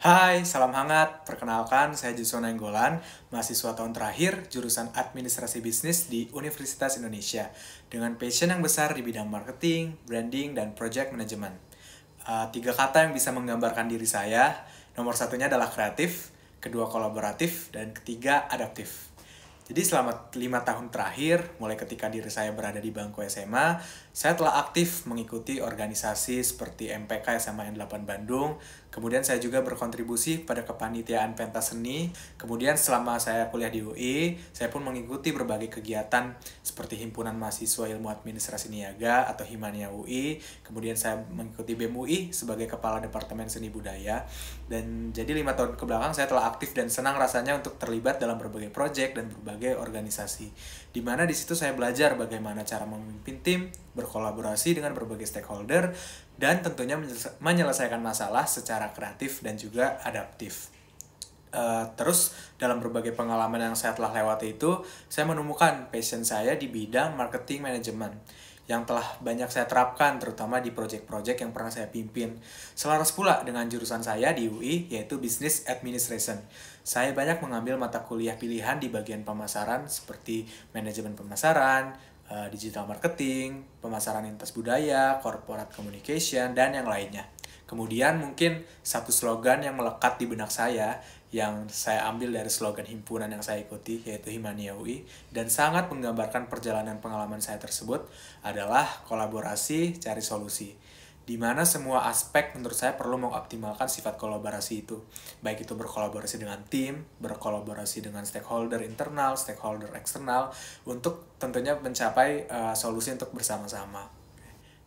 Hai, salam hangat. Perkenalkan, saya Juswan Nainggolan, mahasiswa tahun terakhir jurusan Administrasi Bisnis di Universitas Indonesia, dengan passion yang besar di bidang marketing, branding, dan project management. Tiga kata yang bisa menggambarkan diri saya, nomor satunya adalah kreatif, kedua kolaboratif, dan ketiga adaptif. Jadi selama 5 tahun terakhir, mulai ketika diri saya berada di bangku SMA, saya telah aktif mengikuti organisasi seperti MPK SMA N8 Bandung. Kemudian saya juga berkontribusi pada kepanitiaan pentas seni. Kemudian selama saya kuliah di UI, saya pun mengikuti berbagai kegiatan seperti Himpunan Mahasiswa Ilmu Administrasi Niaga atau Himania UI. Kemudian saya mengikuti BEM UI sebagai Kepala Departemen Seni Budaya. Dan jadi 5 tahun kebelakang saya telah aktif dan senang rasanya untuk terlibat dalam berbagai proyek dan berbagai organisasi. Di mana di situ saya belajar bagaimana cara memimpin tim, berkolaborasi dengan berbagai stakeholder, dan tentunya menyelesaikan masalah secara kreatif dan juga adaptif. Terus dalam berbagai pengalaman yang saya telah lewati itu, saya menemukan passion saya di bidang marketing management yang telah banyak saya terapkan terutama di project-project yang pernah saya pimpin. Selaras pula dengan jurusan saya di UI yaitu Business Administration. Saya banyak mengambil mata kuliah pilihan di bagian pemasaran seperti manajemen pemasaran, digital marketing, pemasaran lintas budaya, corporate communication, dan yang lainnya. Kemudian mungkin satu slogan yang melekat di benak saya yang saya ambil dari slogan himpunan yang saya ikuti yaitu Himania UI dan sangat menggambarkan perjalanan pengalaman saya tersebut adalah kolaborasi cari solusi, di mana semua aspek menurut saya perlu mengoptimalkan sifat kolaborasi itu, baik itu berkolaborasi dengan tim, berkolaborasi dengan stakeholder internal, stakeholder eksternal untuk tentunya mencapai solusi untuk bersama-sama.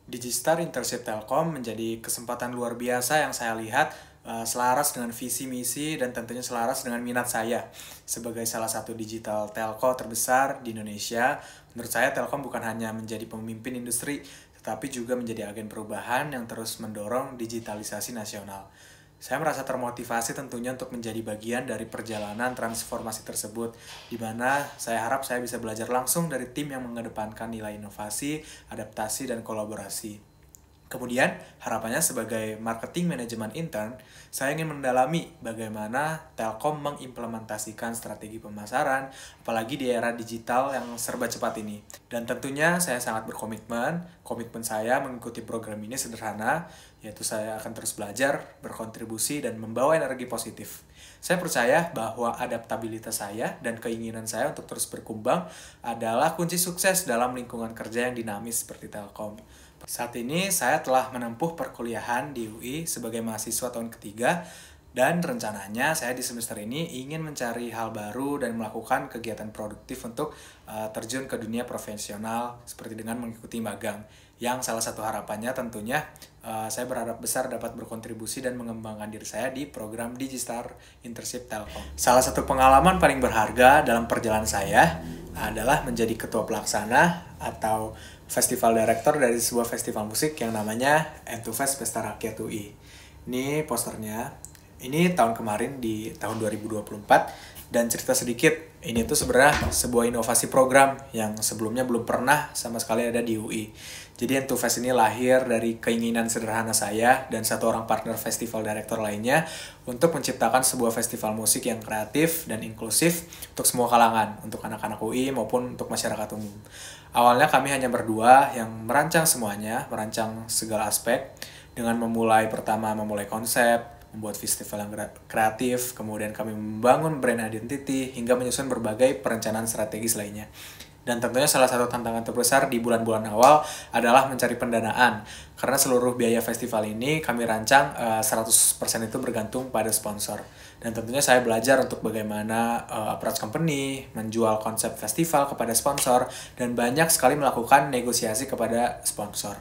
Digistar Internship Telkom menjadi kesempatan luar biasa yang saya lihat selaras dengan visi misi dan tentunya selaras dengan minat saya. Sebagai salah satu digital telco terbesar di Indonesia, menurut saya Telkom bukan hanya menjadi pemimpin industri, tetapi juga menjadi agen perubahan yang terus mendorong digitalisasi nasional. Saya merasa termotivasi tentunya untuk menjadi bagian dari perjalanan transformasi tersebut, di mana saya harap saya bisa belajar langsung dari tim yang mengedepankan nilai inovasi, adaptasi, dan kolaborasi. Kemudian, harapannya sebagai marketing management intern, saya ingin mendalami bagaimana Telkom mengimplementasikan strategi pemasaran, apalagi di era digital yang serba cepat ini. Dan tentunya saya sangat komitmen saya mengikuti program ini sederhana, yaitu saya akan terus belajar, berkontribusi, dan membawa energi positif. Saya percaya bahwa adaptabilitas saya dan keinginan saya untuk terus berkembang adalah kunci sukses dalam lingkungan kerja yang dinamis seperti Telkom. Saat ini saya telah menempuh perkuliahan di UI sebagai mahasiswa tahun ketiga dan rencananya saya di semester ini ingin mencari hal baru dan melakukan kegiatan produktif untuk terjun ke dunia profesional seperti dengan mengikuti magang. Yang salah satu harapannya tentunya saya berharap besar dapat berkontribusi dan mengembangkan diri saya di program Digistar Internship Telkom. Salah satu pengalaman paling berharga dalam perjalanan saya adalah menjadi ketua pelaksana atau festival director dari sebuah festival musik yang namanya N2Fest Pesta Rakyat UI. Ini posternya. Ini tahun kemarin di tahun 2024 dan cerita sedikit, ini tuh sebenarnya sebuah inovasi program yang sebelumnya belum pernah sama sekali ada di UI. Jadi N2Fest ini lahir dari keinginan sederhana saya dan satu orang partner festival director lainnya untuk menciptakan sebuah festival musik yang kreatif dan inklusif untuk semua kalangan, untuk anak-anak UI maupun untuk masyarakat umum. Awalnya kami hanya berdua yang merancang semuanya, merancang segala aspek dengan memulai konsep, membuat festival yang kreatif, kemudian kami membangun brand identity, hingga menyusun berbagai perencanaan strategis lainnya. Dan tentunya salah satu tantangan terbesar di bulan-bulan awal adalah mencari pendanaan, karena seluruh biaya festival ini kami rancang 100% itu bergantung pada sponsor. Dan tentunya saya belajar untuk bagaimana approach company, menjual konsep festival kepada sponsor, dan banyak sekali melakukan negosiasi kepada sponsor.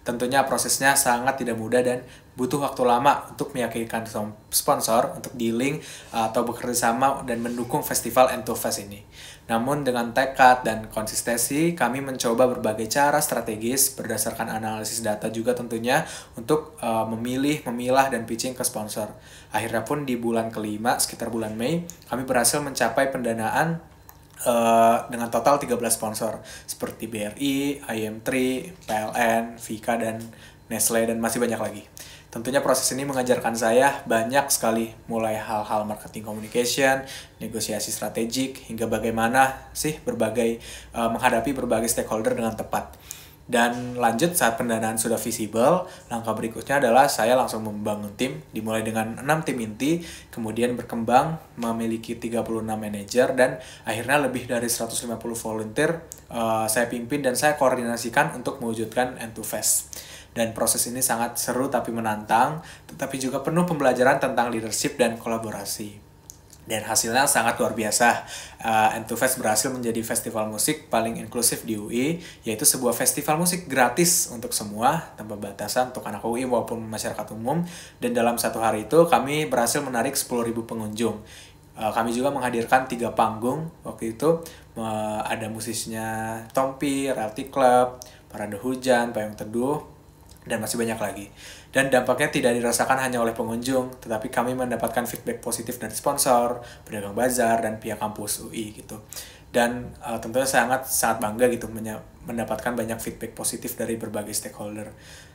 Tentunya prosesnya sangat tidak mudah dan butuh waktu lama untuk meyakinkan sponsor untuk dealing atau bekerja sama dan mendukung festival N2Fest ini. Namun dengan tekad dan konsistensi, kami mencoba berbagai cara strategis berdasarkan analisis data juga tentunya untuk memilih, memilah, dan pitching ke sponsor. Akhirnya pun di bulan kelima, sekitar bulan Mei, kami berhasil mencapai pendanaan dengan total 13 sponsor seperti BRI, IM3, PLN, Vika, dan Nestle, dan masih banyak lagi. Tentunya proses ini mengajarkan saya banyak sekali, mulai hal-hal marketing communication, negosiasi strategik, hingga bagaimana sih menghadapi berbagai stakeholder dengan tepat. Dan lanjut, saat pendanaan sudah visible, langkah berikutnya adalah saya langsung membangun tim, dimulai dengan 6 tim inti, kemudian berkembang memiliki 36 manajer, dan akhirnya lebih dari 150 volunteer saya pimpin dan saya koordinasikan untuk mewujudkan end-to-fast. Dan proses ini sangat seru tapi menantang, tetapi juga penuh pembelajaran tentang leadership dan kolaborasi. Dan hasilnya sangat luar biasa. End2Fest berhasil menjadi festival musik paling inklusif di UI, yaitu sebuah festival musik gratis untuk semua, tanpa batasan untuk anak UI maupun masyarakat umum. Dan dalam satu hari itu, kami berhasil menarik 10.000 pengunjung. Kami juga menghadirkan 3 panggung. Waktu itu ada musisinya Tompi, Realty Club, Parade Hujan, Payung Teduh, dan masih banyak lagi. Dan dampaknya tidak dirasakan hanya oleh pengunjung, tetapi kami mendapatkan feedback positif dari sponsor, pedagang bazar, dan pihak kampus UI gitu. Dan tentunya sangat bangga gitu mendapatkan banyak feedback positif dari berbagai stakeholder.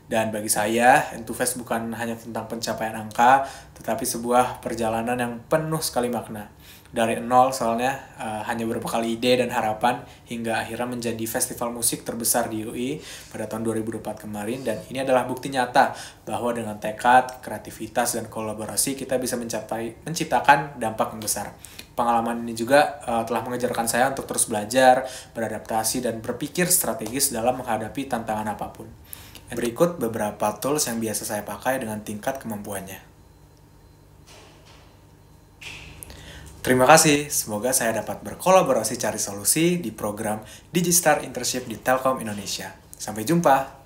Dan bagi saya, End2Fest bukan hanya tentang pencapaian angka, tetapi sebuah perjalanan yang penuh sekali makna. Dari nol soalnya hanya berbekal ide dan harapan hingga akhirnya menjadi festival musik terbesar di UI pada tahun 2024 kemarin, dan ini adalah bukti nyata bahwa dengan tekad, kreativitas, dan kolaborasi kita bisa menciptakan dampak yang besar. Pengalaman ini juga telah mengajarkan saya untuk terus belajar, beradaptasi, dan berpikir strategis dalam menghadapi tantangan apapun. Berikut beberapa tools yang biasa saya pakai dengan tingkat kemampuannya. Terima kasih, semoga saya dapat berkolaborasi cari solusi di program Digistar Internship di Telkom Indonesia. Sampai jumpa!